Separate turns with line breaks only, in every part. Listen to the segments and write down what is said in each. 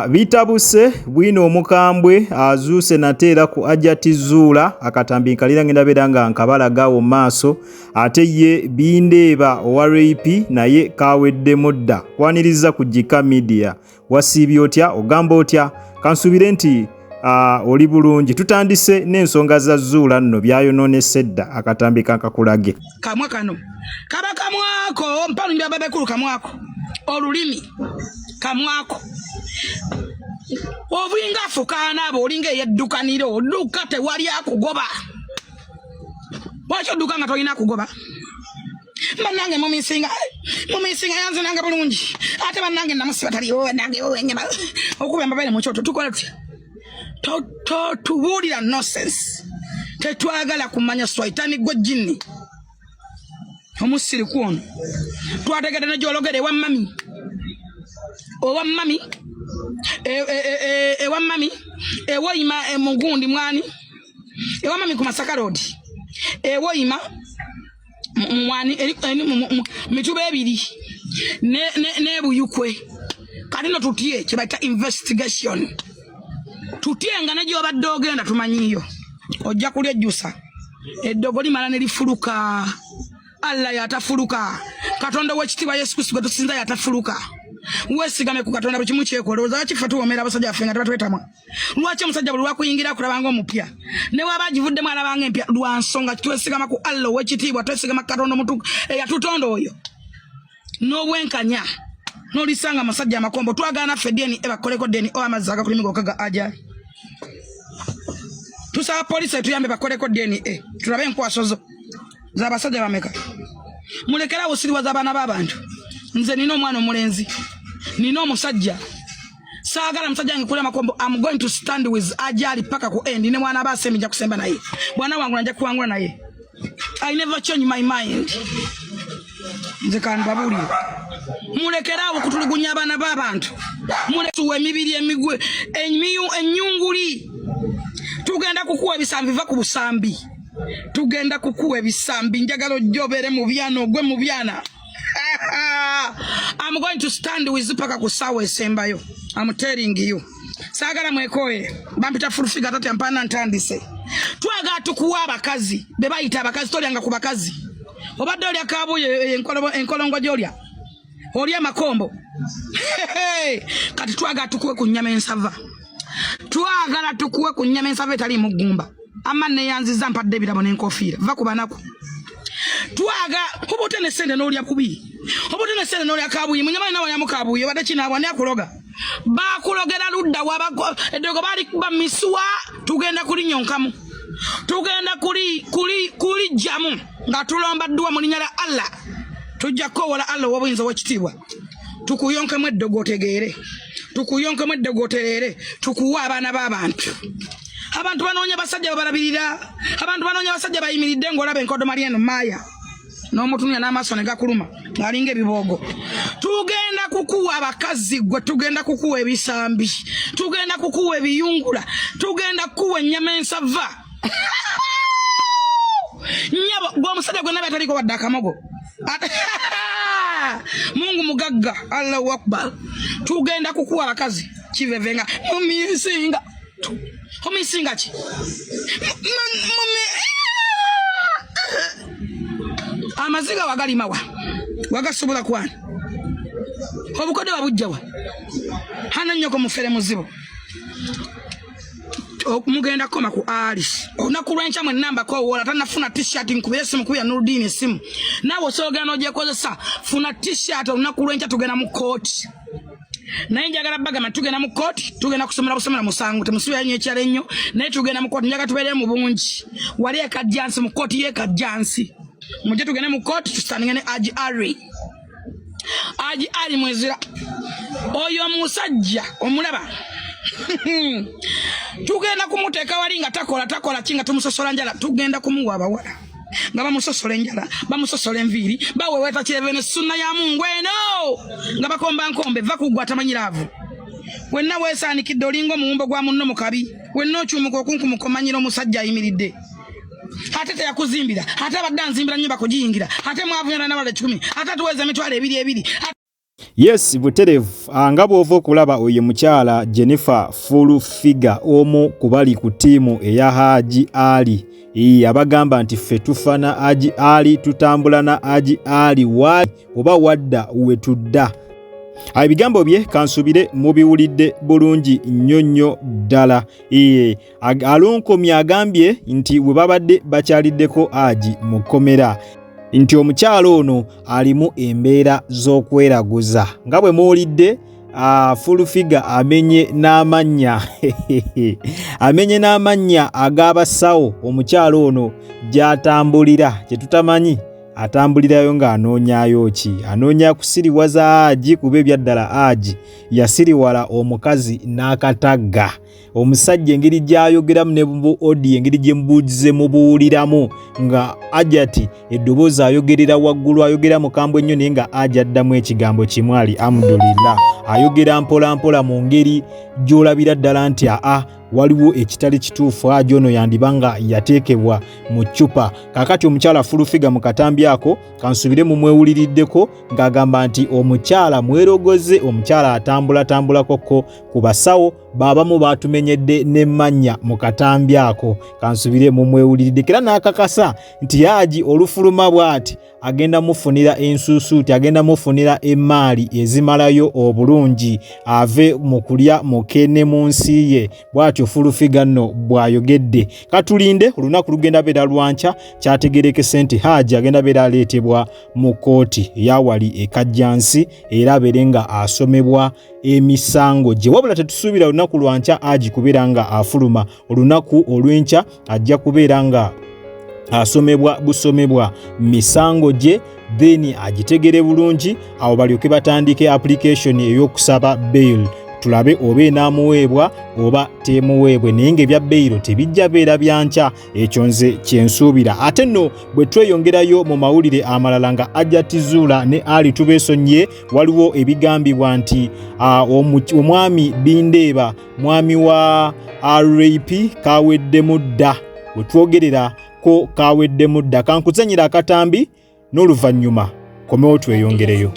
Bitabuse bwiino omukambwe azuuse nateera ku Hajjati zuula akatambi nkalira ngenda beera nga nkabalagawo maaso ate ye bindeeba owa rape naye kaweddemu dda kwaniriza ku Jika Media wasiibye otya ogamba otya kansuubire nti oli bulungi tutandise n'ensonga za zuula nno byayononese dda akatambi kankakulage
kamwa kano kaba kamwako mpalu ndya babekulu kamwako olulimi kamwako ovinga fukana abo olinga yeddukaniro duka tewali akugoba wacho duka nga tolina kugoba banange mumisinga yanze nange bulungi ate banange namusiba taliwo nange wenyama okubemba bale mu kyoto tukola tutya tubuulira nonsense tetwagala kumanya swaitani gwe jinni omusiri kuono twategedde ne gyologere ewa mami ewa mami ewoyima mugundi mwani ewa mami ku Masaka Road ewoyima mwani mituba ebiri ne buyukwe kalino tutye kibaita investigation tutye nga ne gyobadde ogenda tumanyiyo ojja kulya jusa eddogo limala ne lifuluka Allah yatafuluka Katonda w'ekitiibwa Yesu Kristo gwe tusinza yatafuluka wesigame ku Katonda bwe kimu kyekoloza kifa tuwomera abasajja baffe nga tubatwetamwa lwaki omusajja buli lwakuyingira kulabanga omupya ne waba agivuddemu alabanga empya lwa nsonga twesigama ku Allah w'ekitiibwa twesigama ku Katonda omutuku eyatutonda oyo n'obwenkanya n'olisanga amasajja amakombo twagaana ffe deni bakoleko deni o amazzi agakulimiga okaga ajali tusaba polisi etuyambe bakoleko deni tulabe enkwasozo z'abasajja bameka mulekera osiriwa z'abaana b'abantu nze nina omwana omulenzi nina omusajja saagala musajja wange kulema makombo I'm going to stand with ajali paka ku end ne mwana abasemi nja kusemba naye bwana wangu nanja kuwangula naye I never change my mind nze kan babuli mulekera okutulugunya abaana b'abantu muletuwe emibiri emigwe ennyunguli tugenda kukuwa ebisambi va ku busambi tugenda kukuwa ebisambi njagalo jobere mu byana ogwe mu byana I'm going to stand with paka kusawa esembayo I'm telling you sagala mwekoye bampita full figure tati ampana ntandise twaga tukuwa abakazi be bayita abakazi tolyanga ku bakazi obadde olya kabuye enkolongo gyolya olya makombo kati twaga tukuwe ku nnyama ensava twagala tukuwe ku nnyama ensava etali mugumba amane yanziza mpadde birabo n'enkofiira va ku banako twaga obutene sende n'olya kubi obutene sende n'olya kabuyi munyama nawo ya mukabuyi obadde kinaabwa ne akuloga bakulogera ludda wabako eddogo bali kuba miswa tugenda kuli nyonkamu tugenda kuli jamu nga tulomba dduwa mu linnya la Allah tujja kowola Allah w'obuyinza w'ekitiibwa tukuyonkemu eddogo otegeere tukuyonkemu eddogo otereere tukuwa abaana b'abantu abantu banoonya basajja babalabirira abantu banoonya basajja bayimiridde ng'olaba enkodo Mariano Maya n'omutunuya n'amaaso ne gakuluma ng'alinga ebibogo tugenda kukuwa abakazi gwe tugenda kukuwa ebisambi tugenda kukuwa ebiyungula tugenda kukuwa ennyama ensava nyabo gw'omusajja gwe nabe ataliko wadde akamogo Mungu mugagga Allahu Akbar tugenda kukuwa abakazi kivevenga mumisinga omisinga ki amaziga wagalimawa wagasobola kwana obukode wabujjawa hana nnyoko mufere muzibo mugenda koma ku Alice onakulwencha mwe namba ko wola tanafuna t-shirt nkubire simu kuya Nurudini simu nawo sogana oje kozesa funa t-shirt onakulwencha tugena mu court naye njagala bagama tugenda mu court tugenda kusomera musangu temusibe yanyo ekyale nnyo naye tugenda mu court njaga tubeere mu bungi wali ekajjansi mu court ye kajjansi muje tugenda mu court tusangane aji ali mwezira oyo musajja omulaba tugenda kumuteeka wali nga takola kinga tumusosola njala tugenda kumuwa abawala nga bamusosola enjala bamusosola enviiri baweweta kirevene sunna ya Mungu eno nga bakomba nkombe va kugwa tamanyiraavu wenna weesaanikidde olinga omuwumbo gwa munno mu kabi wenna okyumuka okunkumumanyira omusajja ayimiridde ate teyakuzimbira ate abadde anzimbira nnyumba kugiyingira ate mwavuyana n'abala 10 ate tuweza emitwalo 2
Yes, buterevu nga bw'ova okulaba oyo mukyala Jennifer full figure omu kubali ku ttiimu eya Haji Ali. Abagamba nti ffe tufana Haji Ali, tutambula na Haji Ali waali oba wadda we tudda. Ebigambo bye kansubire mubiwulidde bulungi nnyo ddala. Alunkomye agambye nti bwe babadde bakyaliddeko Haji mu kkomera nti omukyalo ono alimu embeera z'okweraguza. Nga bwe muwulidde full figure amenye n'amannya amenye n'amannya ag'abasawo omukyalo ono gy'atambulira kye tutamanyi atambulirayo ng'anoonyaayo ki. Anoonya kusiriwaza Haji kuba ebyaddala Haji yasiriwala omukazi n'akatagga. Omusajja engeri gy'ayogeramu ne mu audio engeri gye mbuuzize mubuuliramu nga Hajjati eddoboozi ayogerera waggulu, ayogera mukambwe nnyo naye nga Haji addamu ekigambo kimu ali alhamdulillah. Ayogera mpola mpola mu ngeri gy'olabira ddala nti waliwo ekitali kituufu. Haji ono yandibanga yateekebwa mu ccupa. Kaakati omukyala full figure mu katambi ako kansubire mu mwewuliriddeko ng'agamba nti omukyala mwerogoze, omukyala atambulako ku basawo baabamu baatumenyedde n'emmannya mu katambi ako. Kansubire mu mwewuliriddeko era n'akakasa nti Haji olufuluma bw'ati agenda mufunira ensuusuuti, agenda mufunira emmaali ezimalayo obulungi ave mu kulya mukene mu nsi ye. Bw'atyo full figure nno bw'ayogedde. Katulinde olunaku lugenda beera lwanca kyategeerekese nti Haji agenda beera aleetebwa mu kooti eyawali e Kajjansi era abeere nga asomebwa emisango gye. Wabula tetusuubira olunaku lwanca Haji kubeera nga afuluma. Olunaku olw'enkya ajja kubeera nga asomebwa busomebwa misango gye then agitegere bulungi, awo balyoke batandike application ey'okusaba bail. Tulabe oba enaamuweebwa oba temuweebwe, naye ng'ebya bail tebijja beera byanca. Ekyo nze kyensuubira. Ate nno bwe tweyongerayo mu mawulire amalala nga Hajjati Zuula ne Ali Tubeesonye, waliwo ebigambibwa nti omwami Bindeeba, mwami wa RAP kaweddemu dda. Bwe twogerera ko kaweddemu dda. Kankuzanyira akatambi n'oluvannyuma komewo tweyongereyo.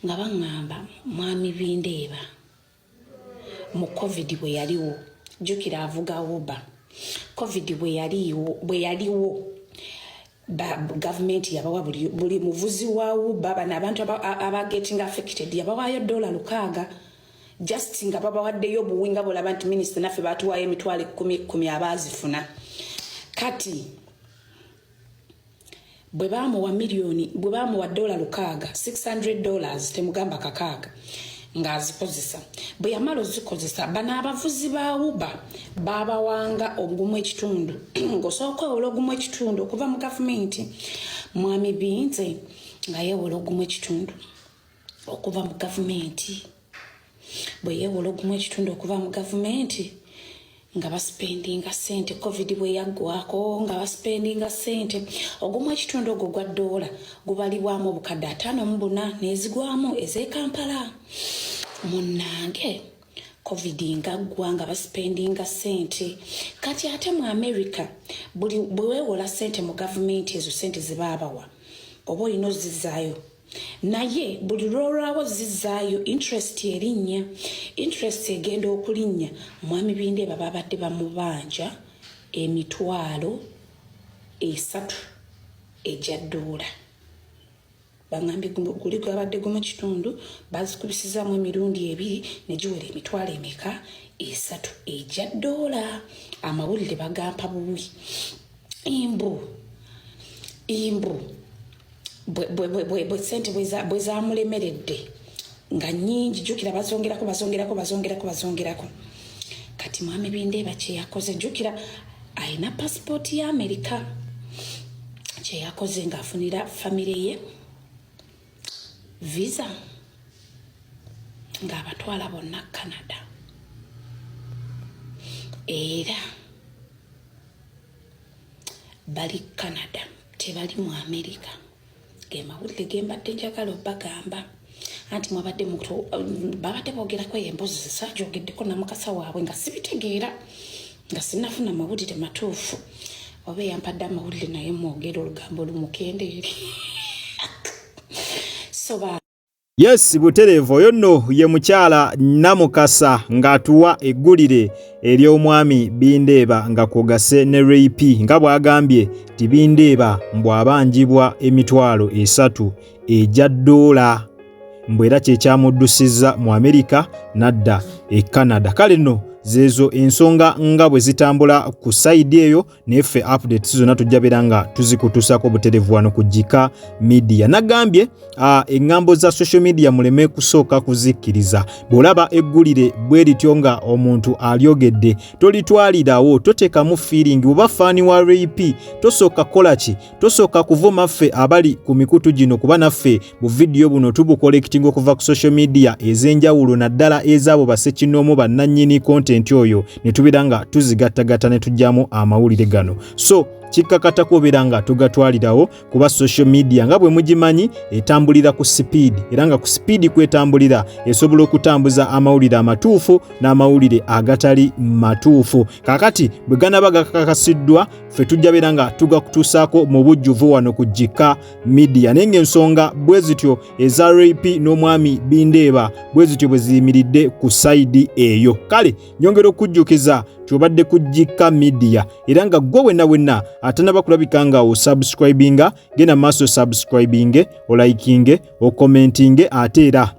Nga baŋŋamba mwami Bindeeba mu COVID bwe yaliwo, jjukira avuga Uber. COVID bwe yaliwo gavumenti yabawa buli muvuzi wa Uber, bano abantu getting affected yabawaayo $600 just nga babawaddeyo obuwinga bulaba nti minisita naffe baatuwaayo emitwalo 10 abaazifuna. Kati bwe baamuwa $600, $600 temugamba kakaaga ng'azikozesa. Bwe yamala ozikozesa, bano abavuzi ba Uber baabawanga ogumu ekitundu ng'osooka owola ogumu ekitundu okuva mu gavumenti. Mwami Binze nga yeewola ogumu ekitundu okuva mu gavumenti. Bwe yeewola ogumu ekitundu okuva mu gavumenti nga baspendinga sente, COVID bwe yaggwako nga baspendinga sente, ogumu ekitundu ogwo gwa $1 gubalibwamu obukadde 54 n'ezigwamu ez'e Kampala. Munnange COVID ngaggwa nga baspendinga sente. Kati ate mu America bwe weewola sente mu gavumenti, ezo sente ze baabawa oba olina ozizaayo, naye buli lwolwawo zizaayo interest erinnya. Interest egenda okulinnya. Mwami Bindeeba babadde bamubanja $3 egya $1. Bangambye guli gwabadde gumu kitundu bazikubisizaamu emirundi 2 ne giwera $3 egya $1. Amawulire bagampa buwi. Imbu bwe sente bwe zaamulemeredde nga nnyingi, jjukira bazongerako. Kati mwami Bindeeba kye yakoze, jjukira alina passport ya Amerika, kye yakoze ng'afunira famire ye visa ng'abatwala bonna Canada. Era bali Canada tebali mu Amerika. Mawulire gembadde njagala obbagamba anti babadde boogerako emboozi zesaajogeddeko na mukasa waabwe nga sibitegeera, nga sinafuna mawulire matuufu. Oba yampadde amawulire naye mwogera olugambo lumukendeere. So
Yes, buterevu oyo nno ye mukyala Namukasa ng'atuwa eggulire ery'omwami Bindeeba nga kwogase ne rape nga bw'agambye ti Bindeeba mbw'abanjibwa emitwalo 3 ejja $, mbwera kye kyamuddusizza mu Amerika n'adda e Canada. Kale nno zezo ensonga nga bwe zitambula ku side eyo neffe updates zonna tujja beera nga tuzikutusako buterevu wano ku Jika Media. Nagambye engambo za social media muleme kusooka kuzikkiriza. Bw'olaba eggulire bwe lityo nga omuntu alyogedde tolitwalirawo, toteekamu feeling. Oba faani wa rape tosooka kola ki? Tosooka kuvuma ffe abali ku mikutu gino, kuba naffe mu video buno tubukolektinga okuva ku social media ez'enjawulo naddala ez'abo bassekinnoomu bannannyini content oyo ne tubeera nga tuzigattagatta ne tujjamu amawulire gano. So kikkakata kubeera nga tugatwalirawo kuba social media nga bwe mugimanyi etambulira ku speed, era nga ku speed kwetambulira esobola okutambuza amawulire amatuufu n'amawulire agatali matuufu. Kakati bwe ganaba gakakasiddwa ffe tujja beera nga tugakutuusaako mu bujjuvu wano ku Jika Media. Naye ng'ensonga bwe zityo eza rape n'omwami Bindeeba bwe zityo bwe ziyimiridde ku side eyo. Kale nyongera okujjukiza tubadde ku Jika Media era nga gwe wenna atanaba kulabika nga osubscribinga, genda maaso subscribinge, olikinge, okommentinge ate era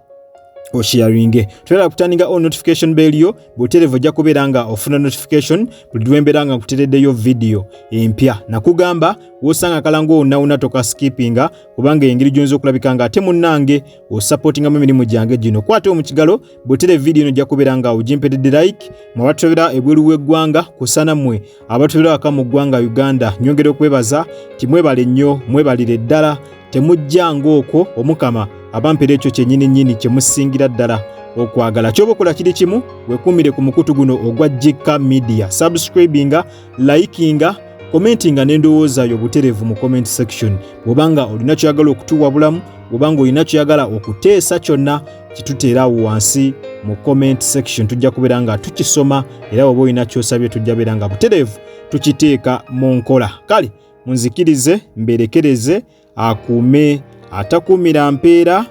osharinge. Tuwera kutandika on notification bell yo buterevu ojja kubeera nga ofuna notification buli lwembeera nga nkutereddeyo video empya. Nakugamba wosanga kalango onawuna toka skippinga kubanga engeri gyonza okulabika nga ate munnange osupportinga mu mirimu gyange gino. Kwate omukigalo butere video eno ojja kubeera nga ogimpedde like mwabatubira ebweru w'eggwanga kusana mmwe abatubira waka mu ggwanga Uganda. Nyongera okwebaza timwebale nnyo, mwebalire ddala, temujjanga okwo omukama abampera ekyo kyennyini kye musingira ddala okwagala. Ky'oba okola kiri kimu weekuumire ku mukutu guno ogwa Jika Media, subscribinga, likinga, commentinga n'endowooza yo buterevu mu comment section. Bw'obanga olina kyoyagala okutuwa bulamu, bw'obanga olina kyoyagala okuteesa kyonna kituteera wansi mu comment section, tujja kubeera nga tukisoma era bw'oba olina kyosabye tujja beera nga buterevu tukiteeka mu nkola. Kale munzikirize mberekereze akuume atakuumira mpeera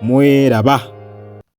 mweraba.